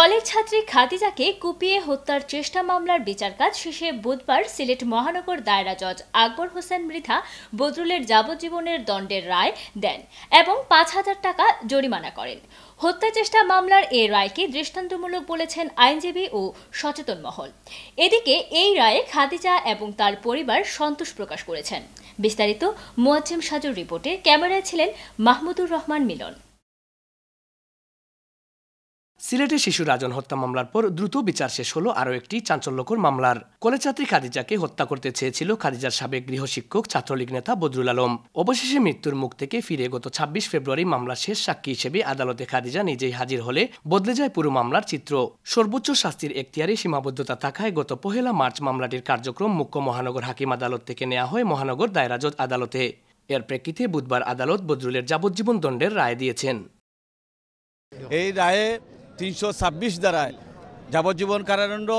College ছাত্রী খাদিজাকে কুপিয়ে হত্যার চেষ্টা মামলার বিচার কাজ শেষে বুধবার সিলেট মহানগর দায়রা জজ আকবর হোসেন মৃধা বদরুলের যাবজ্জীবনের দণ্ডের রায় দেন এবং ৫,০০০ টাকা জরিমানা করেন। হত্যা চেষ্টা মামলার এই রায়কে দৃষ্টান্তমূলক বলেছেন আইনজীবী ও সচেতন মহল। এদিকে এই রায়ে খাদিজা এবং তার পরিবার সন্তোষ প্রকাশ করেছেন। বিস্তারিত মুয়াজ্জেম সাজুর রিপোর্টে, ক্যামেরায় ছিলেন মাহমুদুর রহমান মিলন। সিলেটে শিশু রাজন হত্যা মামলার পর দ্রুত বিচার শেষ হলো আরও একটি চাঞ্চল্যকর মামলার। কলেজছাত্রী খাদিজাকে হত্যা করতে চেয়েছিল খাদিজার সাবেক গৃহশিক্ষক ছাত্রলীগ নেতা বদরুল আলম। অবশেষে মৃত্যুর মুখ থেকে ফিরে গত ২৬ ফেব্রুয়ারি মামলার শেষ সাক্ষী হিসেবে আদালতে খাদিজা নিজেই হাজির হলে বদলে যায় পুরো মামলার চিত্র। সর্বোচ্চ শাস্তির এখতিয়ারে সীমাবদ্ধতা থাকায় গত ১ মার্চ মামলাটির কার্যক্রম মুখ্য মহানগর হাকিম আদালত থেকে নেওয়া হয় মহানগর দায়রা জজ আদালতে। এর প্রেক্ষিতে বুধবার আদালত বদরুলের যাবজ্জীবন দণ্ডের রায় দিয়েছেন। এই রায়ে ৩২৬ ধারায় যাবজ্জীবন কারাদণ্ড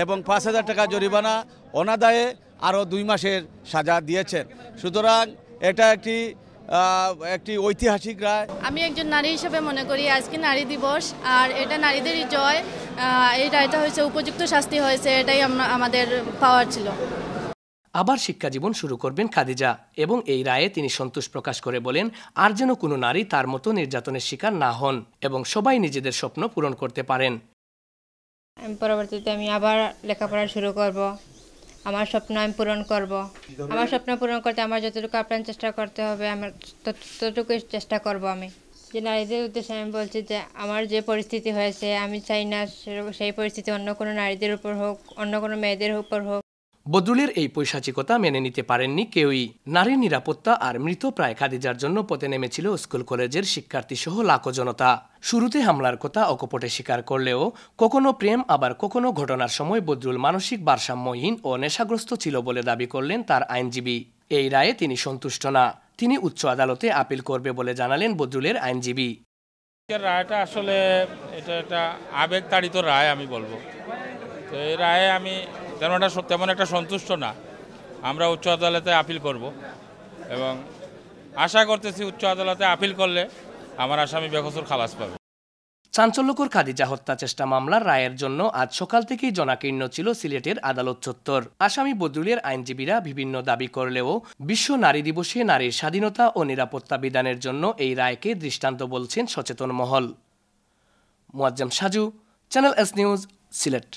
এবং ৫,০০০ টাকা জরিমানা, অনাদায়ে আরও ২ মাসের সাজা দিয়েছেন। সুতরাং এটা একটি ঐতিহাসিক রায়। আমি একজন নারী হিসেবে মনে করি আজকে নারী দিবস, আর এটা নারীদেরই জয়। এই রায়টা হয়েছে, উপযুক্ত শাস্তি হয়েছে, এটাই আমাদের পাওয়ার ছিল। আবার শিক্ষা জীবন শুরু করবেন খাদিজা এবং এই রায়ে তিনি সন্তোষ প্রকাশ করে বলেন, আর যেন কোনো নারী তার মতো নির্যাতনের শিকার না হন এবং সবাই নিজেদের স্বপ্ন পূরণ করতে পারেন। পরবর্তীতে আমি আবার লেখাপড়া শুরু করব, আমার স্বপ্ন আমি পূরণ করব। আমার স্বপ্ন পূরণ করতে আমার যতটুকু আপ্রাণ চেষ্টা করতে হবে, আমার ততটুকু চেষ্টা করব। আমি যে নারীদের উদ্দেশ্যে আমি বলছি যে আমার যে পরিস্থিতি হয়েছে, আমি চাই না সেই পরিস্থিতি অন্য কোনো নারীদের উপর হোক, অন্য কোনো মেয়েদের উপর হোক। বদরুলের এই পৈশাচিকতা মেনে নিতে পারেননি কেউই। নারীর নিরাপত্তা আর মৃত প্রায় খাদিজার জন্য পথে নেমেছিল স্কুল কলেজের শিক্ষার্থী সহ লাখো জনতা। শুরুতে হামলার কথা অকপটে স্বীকার করলেও কখনো প্রেম, আবার কখনো ঘটনার সময় বদরুল মানসিক ভারসাম্যহীন ও নেশাগ্রস্ত ছিল বলে দাবি করলেন তার আইনজীবী। এই রায়ে তিনি সন্তুষ্ট না, তিনি উচ্চ আদালতে আপিল করবে বলে জানালেন বদরুলের আইনজীবী। রায়টা আসলে এটা একটা আবেগতাড়িত রায় আমি বলবো। তো এই রায়ে আমি তেমন একটা সন্তুষ্ট না। আমরা উচ্চ আদালতে আপিল করব এবং আশা করতেছি উচ্চ আদালতে আপিল করলে আমার আসামি বেকসুর খালাস পাবে। চাঞ্চল্যকর খাদিজা হত্যা চেষ্টা মামলার রায়ের জন্য আজ সকাল থেকেই জনাকীর্ণ ছিল সিলেটের আদালত চত্বর। আসামি বদরুলের আইনজীবীরা বিভিন্ন দাবি করলেও বিশ্ব নারী দিবসে নারীর স্বাধীনতা ও নিরাপত্তা বিধানের জন্য এই রায়কে দৃষ্টান্ত বলছেন সচেতন মহল। Muazzem Saju, channel S news, Sylhet.